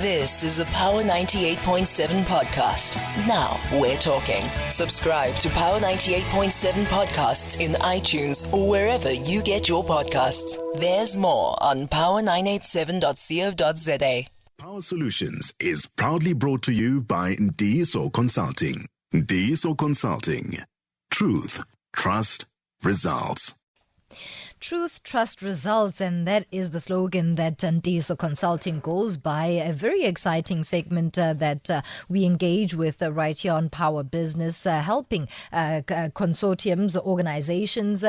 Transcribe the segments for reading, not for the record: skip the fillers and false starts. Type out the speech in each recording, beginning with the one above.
This is a Power 98.7 podcast. Now we're talking. Subscribe to Power 98.7 podcasts in iTunes or wherever you get your podcasts. There's more on power987.co.za. Power Solutions is proudly brought to you by Ntiyiso Consulting. Ntiyiso Consulting. Truth, trust, results. Truth, trust, results, and that is the slogan that Ntiyiso Consulting goes by. A very exciting segment that we engage with right here on Power Business, helping consortiums, organizations,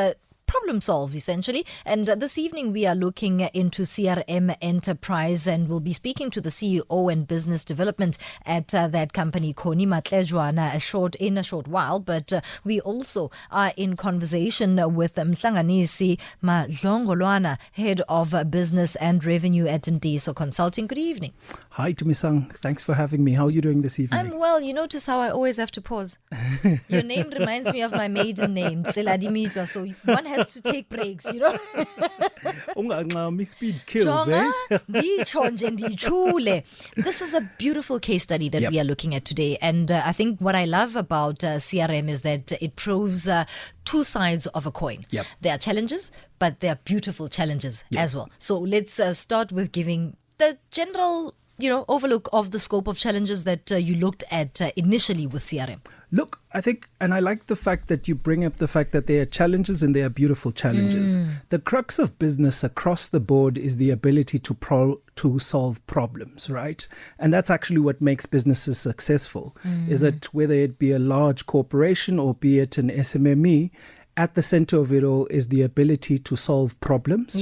problem solve essentially. And this evening we are looking into CRM Enterprise, and we'll be speaking to the CEO and business development at that company, Connie Matlejwana, in a short while. But we also are in conversation with Mhlanganisi Madlongolwana, head of business and revenue at Ntiyiso Consulting. Good evening. Hi, Tumisang. Thanks for having me. How are you doing this evening? I'm well. You notice how I always have to pause. Your name reminds me of my maiden name, Tseladimitra, so one has to take breaks, you know. Speed kills, eh? This is a beautiful case study that we are looking at today. And I think what I love about CRM is that it proves two sides of a coin. Yep. There are challenges, but there are beautiful challenges as well. So let's start with giving the general overlook of the scope of challenges that you looked at initially with CRM. Look, I think, and I like the fact that you bring up the fact that there are challenges and there are beautiful challenges. The crux of business across the board is the ability to solve problems, right? And that's actually what makes businesses successful, is that whether it be a large corporation or be it an SMME, at the center of it all is the ability to solve problems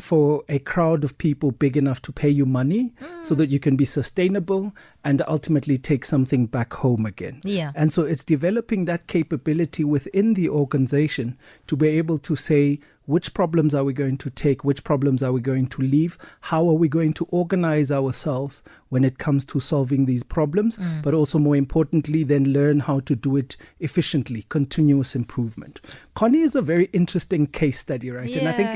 for a crowd of people big enough to pay you money so that you can be sustainable and ultimately take something back home again. And so it's developing that capability within the organization to be able to say, which problems are we going to take? Which problems are we going to leave? How are we going to organize ourselves when it comes to solving these problems? But also more importantly, then learn how to do it efficiently, continuous improvement. Connie is a very interesting case study, right? And I think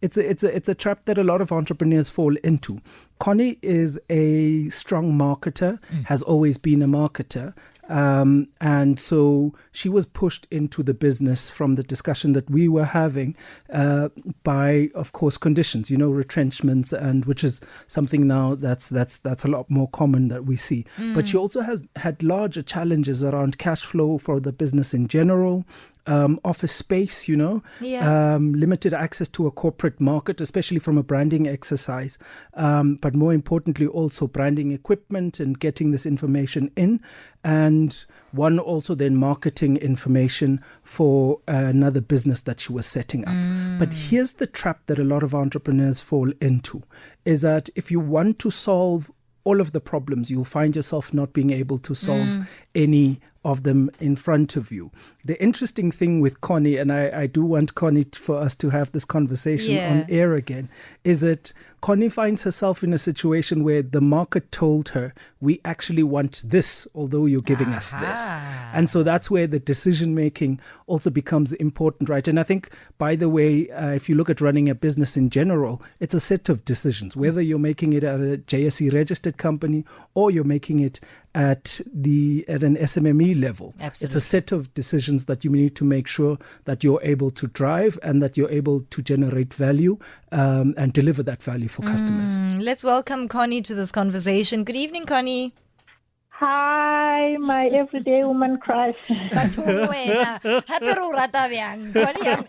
it's a trap that a lot of entrepreneurs fall into. Connie is a strong marketer, has always been a marketer. And so she was pushed into the business from the discussion that we were having by, of course, conditions, retrenchments, and which is something now that's a lot more common that we see. But she also has had larger challenges around cash flow for the business in general. Office space, limited access to a corporate market, especially from a branding exercise. But more importantly, also branding equipment and getting this information in. And one also then marketing information for another business that she was setting up. But here's the trap that a lot of entrepreneurs fall into, is that if you want to solve all of the problems, you'll find yourself not being able to solve any of them in front of you. The interesting thing with Connie, and I do want Connie for us to have this conversation on air again, is that Connie finds herself in a situation where the market told her, we actually want this, although you're giving us this. And so that's where the decision making also becomes important, right? And I think, by the way, if you look at running a business in general, it's a set of decisions, whether you're making it at a JSE registered company or you're making it at an SMME level. Absolutely. It's a set of decisions that you need to make sure that you're able to drive and that you're able to generate value and deliver that value for customers. Let's welcome Connie to this conversation. Good evening, Connie. Hi, my everyday woman crush. Connie, I'm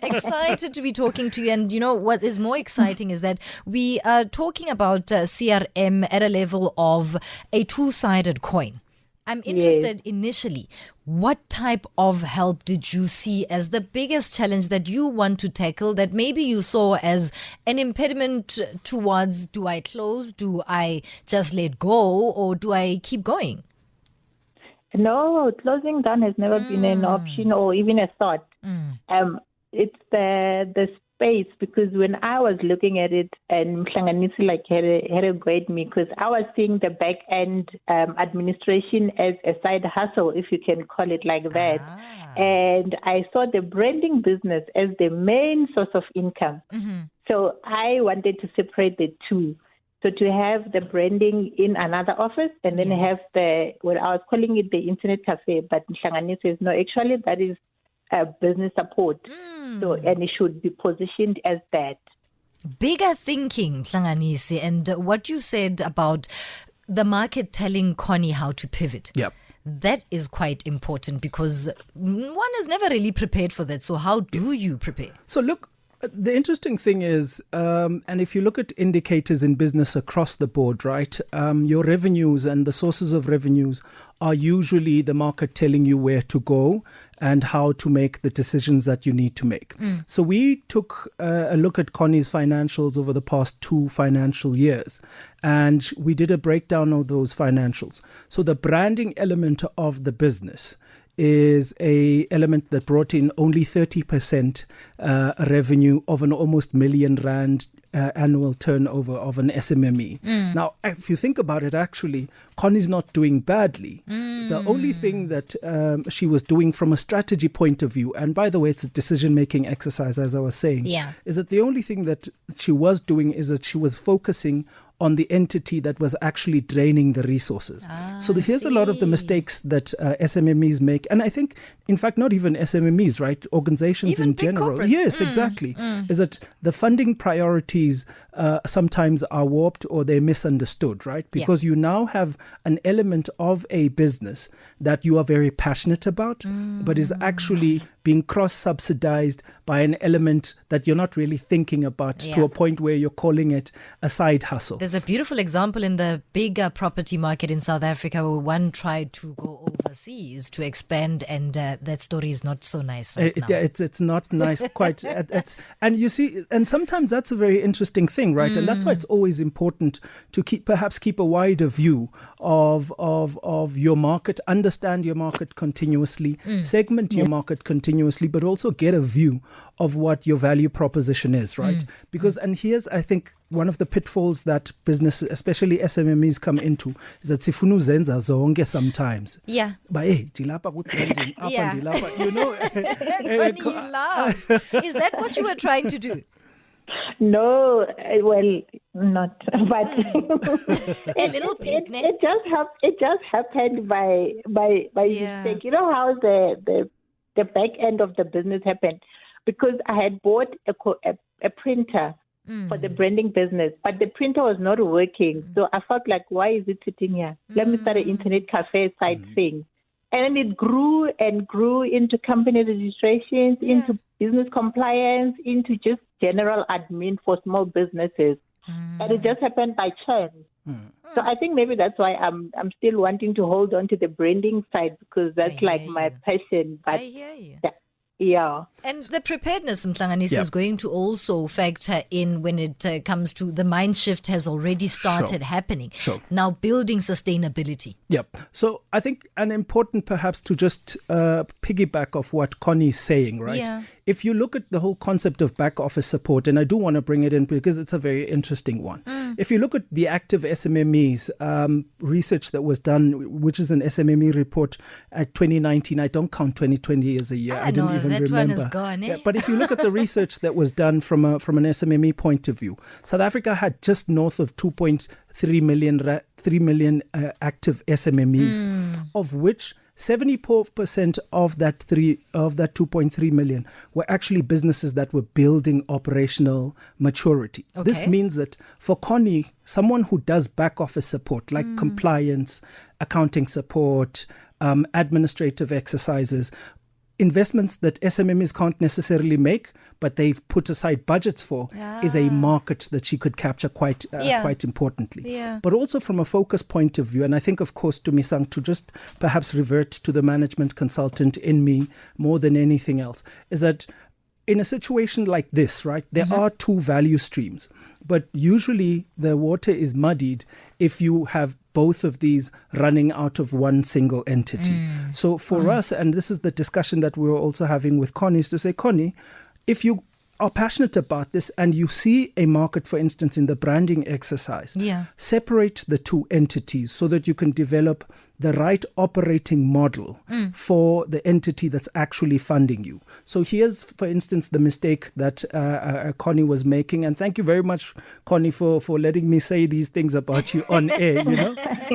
excited to be talking to you. And what is more exciting is that we are talking about CRM at a level of a two-sided coin. I'm interested initially, what type of help did you see as the biggest challenge that you want to tackle, that maybe you saw as an impediment towards, do I close, do I just let go, or do I keep going? No, closing down has never been an option or even a thought. It's the space, because when I was looking at it, and Mhlanganisi had a great me, because I was seeing the back end administration as a side hustle, if you can call it like that. And I saw the branding business as the main source of income. So I wanted to separate the two. So to have the branding in another office and then have I was calling it the internet cafe, but Mhlangani says, no, actually that is business support. So, and it should be positioned as that. Bigger thinking, Mhlanganisi, and what you said about the market telling Connie how to pivot. Yep. That is quite important because one is never really prepared for that. So how do you prepare? So look, the interesting thing is, and if you look at indicators in business across the board, right, your revenues and the sources of revenues are usually the market telling you where to go and how to make the decisions that you need to make. So we took a look at Connie's financials over the past 2 financial years, and we did a breakdown of those financials. So the branding element of the business is a element that brought in only 30% revenue of an almost million rand annual turnover of an SMME. Now, if you think about it, actually, Connie's not doing badly. The only thing that she was doing from a strategy point of view, and by the way, it's a decision-making exercise, as I was saying, is that the only thing that she was doing is that she was focusing on the entity that was actually draining the resources. So here's a lot of the mistakes that SMMEs make. And I think, in fact, not even SMMEs, right? Organizations Even in big general. corporates. Yes, exactly. Is that the funding priorities sometimes are warped or they're misunderstood, right? Because you now have an element of a business that you are very passionate about, but is actually being cross-subsidized by an element that you're not really thinking about to a point where you're calling it a side hustle. There's a beautiful example in the bigger property market in South Africa where one tried to go overseas to expand, and that story is not so nice right now. It's not nice quite. And you see, and sometimes that's a very interesting thing, right? And that's why it's always important to keep a wider view of your market, understand your market continuously, segment your market continuously, but also get a view of what your value proposition is, right? Because, and here's, I think, one of the pitfalls that businesses, especially SMMEs, come into is that sifunu zenza zonke sometimes. Yeah. But hey, dilapa good branding, up Yeah. and dilapa, you know. Funny you laugh. Is that what you were trying to do? No, well, not, but A little bit, ne? it just happened by mistake. You know how the back end of the business happened, because I had bought a printer for the branding business, but the printer was not working. So I felt like, why is it sitting here? Let me start an internet cafe side thing. And then it grew and grew into company registrations, into business compliance, into just general admin for small businesses. And it just happened by chance. So I think maybe that's why I'm still wanting to hold on to the branding side, because that's like my passion. But I hear you. Yeah. And the preparedness, Mhlanganisi, is going to also factor in when it comes to the mind shift has already started happening. Now building sustainability. Yep. So I think an important perhaps to just piggyback off what Connie's saying, right? Yeah. If you look at the whole concept of back office support, and I do want to bring it in because it's a very interesting one. If you look at the active SMMEs research that was done, which is an SMME report at 2019, I don't count 2020 as a year. I didn't even that remember. one is gone, eh? Yeah, but if you look at the research that was done from an SMME point of view, South Africa had just north of 2.3 million active SMMEs, of which 74% of that 2.3 million were actually businesses that were building operational maturity. This means that for Connie, someone who does back office support like compliance, accounting support, administrative exercises, investments that SMMEs can't necessarily make, but they've put aside budgets for, is a market that she could capture quite importantly. But also from a focus point of view, and I think, of course, Tumisang, to just perhaps revert to the management consultant in me more than anything else, is that in a situation like this, right, there are two value streams, but usually the water is muddied if you have both of these running out of one single entity. So for us, and this is the discussion that we were also having with Connie, is to say, Connie, if you are passionate about this and you see a market, for instance, in the branding exercise, separate the two entities so that you can develop the right operating model for the entity that's actually funding you. So here's, for instance, the mistake that Connie was making. And thank you very much, Connie, for letting me say these things about you on air.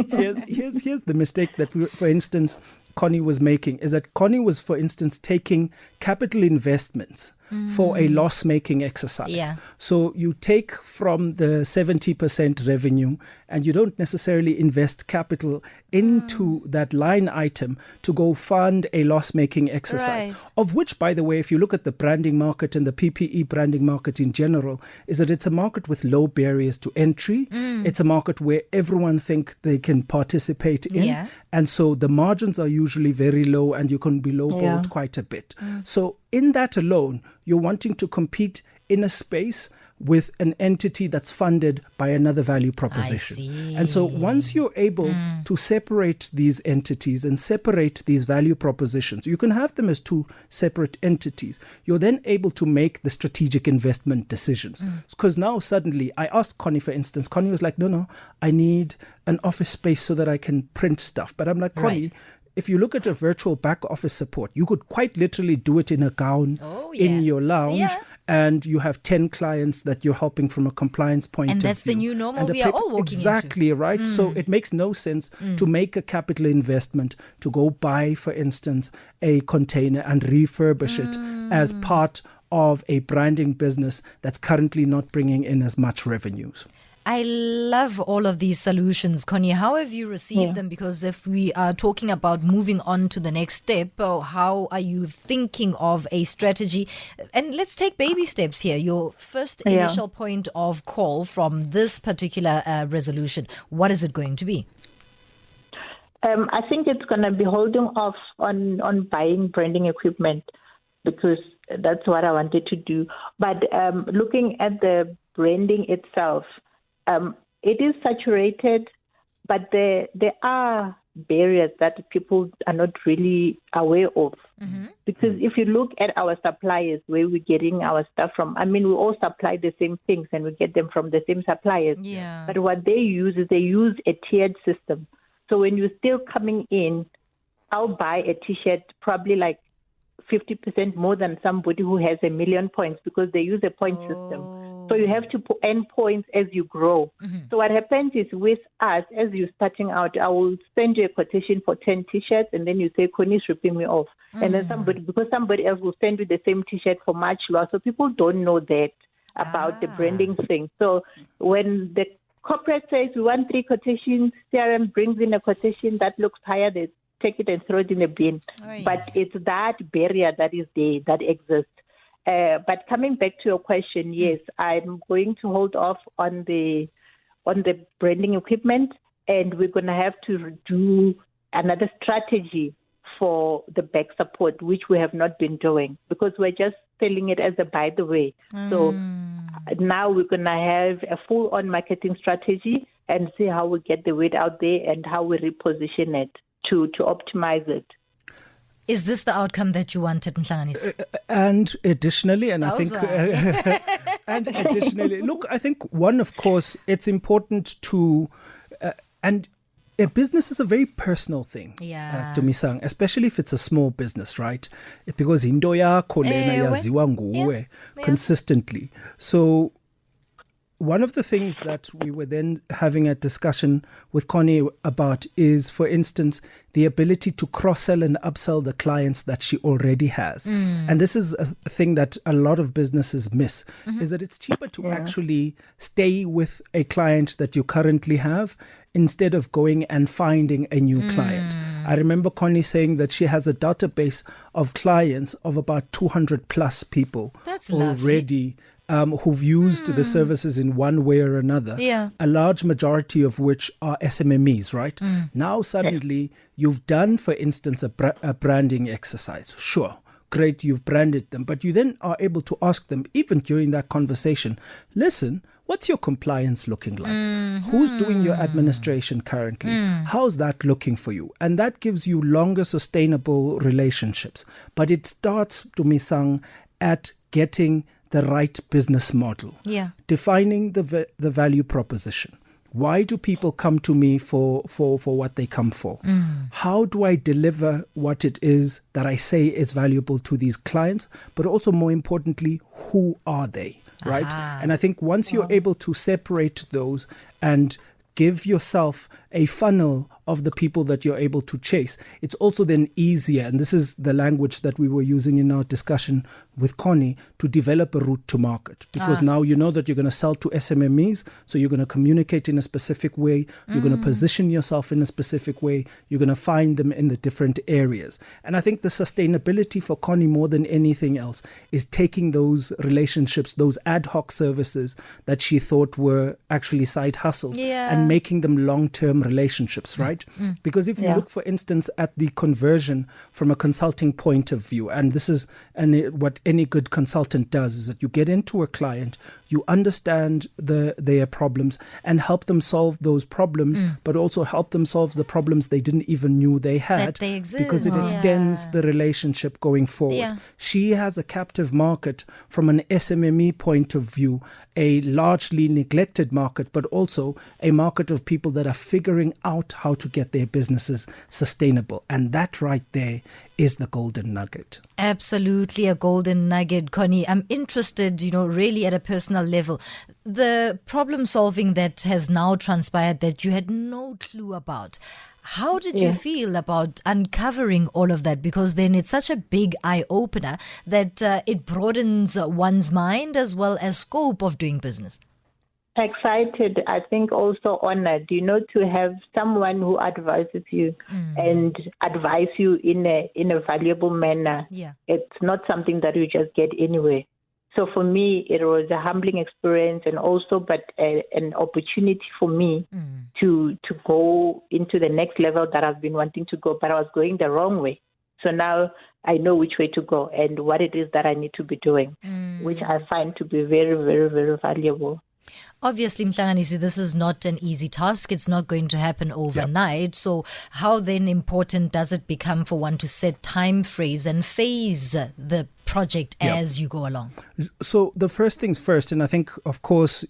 Here's the mistake that, for instance, Connie was making, is that Connie was, for instance, taking capital investments for a loss-making exercise. Yeah. So you take from the 70% revenue and you don't necessarily invest capital into that line item to go fund a loss-making exercise. Right. Of which, by the way, if you look at the branding market and the PPE branding market in general, is that it's a market with low barriers to entry. It's a market where everyone think they can participate in. Yeah. And so the margins are usually very low and you can be lowballed quite a bit. So in that alone, you're wanting to compete in a space with an entity that's funded by another value proposition. see. And so once you're able to separate these entities and separate these value propositions, you can have them as two separate entities. You're then able to make the strategic investment decisions. Because now suddenly, I asked Connie, for instance, Connie was like, no, I need an office space so that I can print stuff. But I'm like, Connie, Right. if you look at a virtual back office support, you could quite literally do it in a gown in your lounge. And you have 10 clients that you're helping from a compliance point And of view. that's the new normal And we are all walking exactly, right? So it makes no sense to make a capital investment to go buy, for instance, a container and refurbish it as part of a branding business that's currently not bringing in as much revenues. I love all of these solutions, Connie. How have you received them? Because if we are talking about moving on to the next step, how are you thinking of a strategy? And let's take baby steps here. Your first initial point of call from this particular resolution, what is it going to be? I think it's going to be holding off on buying branding equipment because that's what I wanted to do. But looking at the branding itself, it is saturated, but there are barriers that people are not really aware of. Because if you look at our suppliers, where we're getting our stuff from, I mean, we all supply the same things and we get them from the same suppliers. Yeah. But what they use is they use a tiered system. So when you're still coming in, I'll buy a T-shirt probably like 50% more than somebody who has 1 million points because they use a point system. So you have to earn points as you grow. So what happens is with us, as you're starting out, I will send you a quotation for 10 T-shirts and then you say, Connie's ripping me off. And then somebody else will send you the same T-shirt for much lower. So people don't know that about the branding thing. So when the corporate says we want 3 quotations, CRM brings in a quotation that looks higher, they take it and throw it in the bin. But it's that barrier that is there, that exists. But coming back to your question, yes, I'm going to hold off on the branding equipment, and we're going to have to do another strategy for the back support, which we have not been doing because we're just selling it as a by the way. So now we're going to have a full-on marketing strategy and see how we get the word out there and how we reposition it to optimize it. Is this the outcome that you wanted, Ntiyiso? And additionally, and I think, and additionally, look, I think one, of course, it's important to, and a business is a very personal thing, to Misang, especially if it's a small business, right? Because into yakho lena yaziwa nguwe consistently. So one of the things that we were then having a discussion with Connie about is, for instance, the ability to cross-sell and upsell the clients that she already has. And this is a thing that a lot of businesses miss, is that it's cheaper to actually stay with a client that you currently have instead of going and finding a new client. I remember Connie saying that she has a database of clients of about 200 plus people already. Who've used the services in one way or another, a large majority of which are SMMEs, right? Now suddenly you've done, for instance, a branding exercise. Sure, great, you've branded them, but you then are able to ask them, even during that conversation, listen, what's your compliance looking like? Who's doing your administration currently? How's that looking for you? And that gives you longer sustainable relationships. But it starts, to Misang, at getting the right business model. Yeah. Defining the value proposition. Why do people come to me for what they come for? How do I deliver what it is that I say is valuable to these clients? But also, more importantly, who are they, right? And I think once you're able to separate those and give yourself a funnel of the people that you're able to chase, it's also then easier, and this is the language that we were using in our discussion with Connie, to develop a route to market. Because now you know that you're going to sell to SMMEs, so you're going to communicate in a specific way, you're going to position yourself in a specific way, you're going to find them in the different areas. And I think the sustainability for Connie, more than anything else, is taking those relationships, those ad hoc services that she thought were actually side hustles, and making them long-term relationships, right? Because if you look, for instance, at the conversion from a consulting point of view, and this is what any good consultant does, is that you get into a client, you understand their problems and help them solve those problems, but also help them solve the problems they didn't even knew they had, that they exist. because it extends the relationship going forward. She has a captive market from an SMME point of view, a largely neglected market, but also a market of people that are figuring out how to get their businesses sustainable. And that right there is the golden nugget. Absolutely a golden nugget, Connie. I'm interested, really at a personal level. The problem solving that has now transpired that you had no clue about. How did you feel about uncovering all of that? Because then it's such a big eye-opener that it broadens one's mind as well as scope of doing business. Excited, I think also honored, to have someone who advises you and advise you in a valuable manner. Yeah. It's not something that you just get anywhere. So for me, it was a humbling experience, and also an opportunity for me to go into the next level that I've been wanting to go, but I was going the wrong way. So now I know which way to go and what it is that I need to be doing, which I find to be very, very, very valuable. Obviously, Mhlanganisi, this is not an easy task. It's not going to happen overnight. So how then important does it become for one to set time frames and phase the project as you go along? So the first things first, and I think, of course,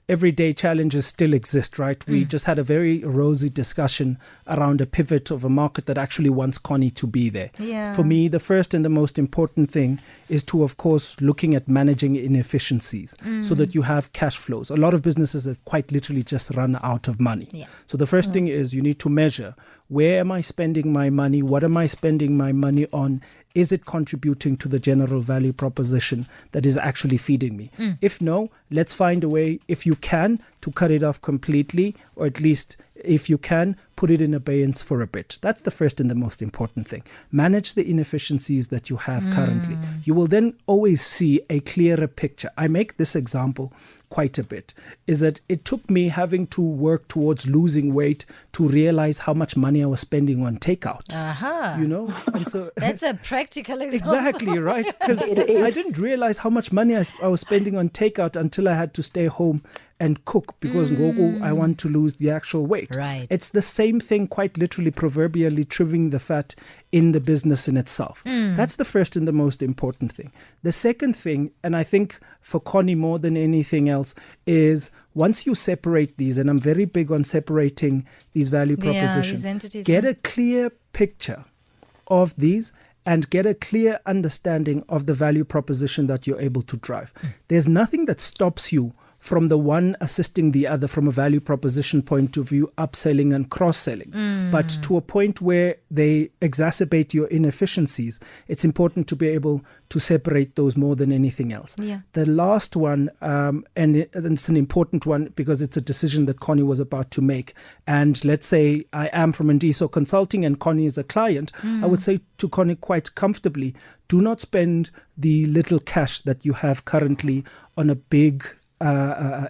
everyday challenges still exist, right? We just had a very rosy discussion around a pivot of a market that actually wants Connie to be there. Yeah. For me, the first and the most important thing is to, of course, looking at managing inefficiencies so that you have cash flows. A lot of businesses have quite literally just run out of money. Yeah. So the first thing is you need to measure, where am I spending my money? What am I spending my money on? Is it contributing to the general value proposition that is actually feeding me? If no, let's find a way, if you can, to cut it off completely, or at least if you can, put it in abeyance for a bit. That's the first and the most important thing. Manage the inefficiencies that you have currently. You will then always see a clearer picture. I make this example quite a bit, is that it took me having to work towards losing weight to realize how much money I was spending on takeout. And so That's a practical example. exactly, right? Because I didn't realize how much money I was spending on takeout until I had to stay home and cook, because Ngoku, I want to lose the actual weight. Right. It's the same thing, quite literally, proverbially trimming the fat in the business in itself. That's the first and the most important thing. The second thing, and I think for Connie more than anything else, is once you separate these, and I'm very big on separating these value propositions, these entities, get a clear picture of these and get a clear understanding of the value proposition that you're able to drive. There's nothing that stops you from the one assisting the other from a value proposition point of view, upselling and cross-selling. But to a point where they exacerbate your inefficiencies, it's important to be able to separate those more than anything else. Yeah. The last one, and it's an important one because it's a decision that Connie was about to make. And let's say I am from Ntiyiso Consulting and Connie is a client. I would say to Connie quite comfortably, do not spend the little cash that you have currently on a big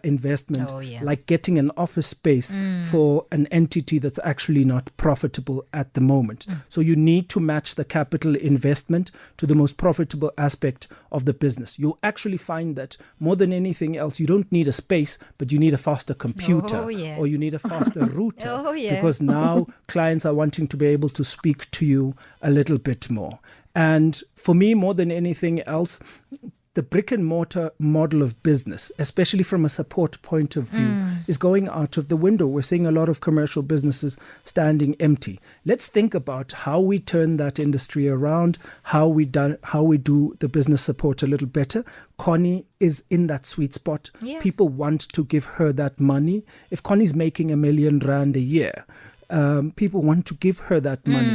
investment, like getting an office space for an entity that's actually not profitable at the moment. So you need to match the capital investment to the most profitable aspect of the business. You'll actually find that more than anything else, you don't need a space, but you need a faster computer or you need a faster router because now clients are wanting to be able to speak to you a little bit more. And for me, more than anything else, the brick and mortar model of business, especially from a support point of view, is going out of the window. We're seeing a lot of commercial businesses standing empty. Let's think about how we turn that industry around, how we do the business support a little better. Connie is in that sweet spot. Yeah. People want to give her that money. If Connie's making R1 million a year, people want to give her that money,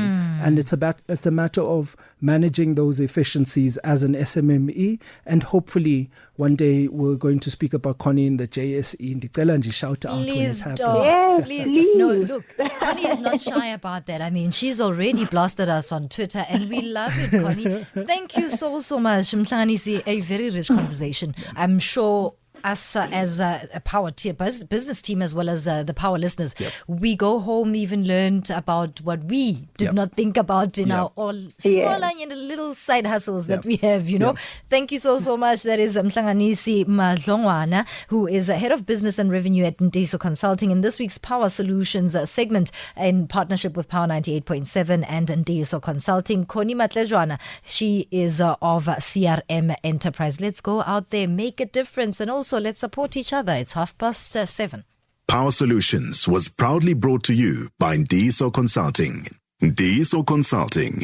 and it's a matter of managing those efficiencies as an SMME, and hopefully one day we're going to speak about Connie in the JSE. Ndicela nje shout out when it Please happens. don't. Yes, Please. No, look, Connie is not shy about that. I mean, she's already blasted us on Twitter, and we love it, Connie. Thank you so much, Mhlanganisi. A very rich conversation. I'm sure us as a power tier business team, as well as the power listeners, we go home even learned about what we did not think about in our all smaller and little side hustles that we have, you know. Thank you so much. That is Mhlanganisi Madlongwana, who is head of business and revenue at Ntiyiso Consulting, in this week's Power Solutions segment in partnership with Power 98.7 and Ntiyiso Consulting. Connie Matlejwana, she is of CRM Enterprise. Let's go out there, make a difference, and also let's support each other. It's 7:30. Power Solutions was proudly brought to you by Ntiyiso Consulting. Ntiyiso Consulting.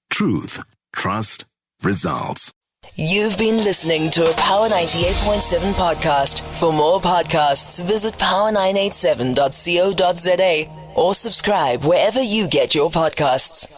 Truth, trust, results. You've been listening to a Power 98.7 podcast. For more podcasts, visit power987.co.za or subscribe wherever you get your podcasts.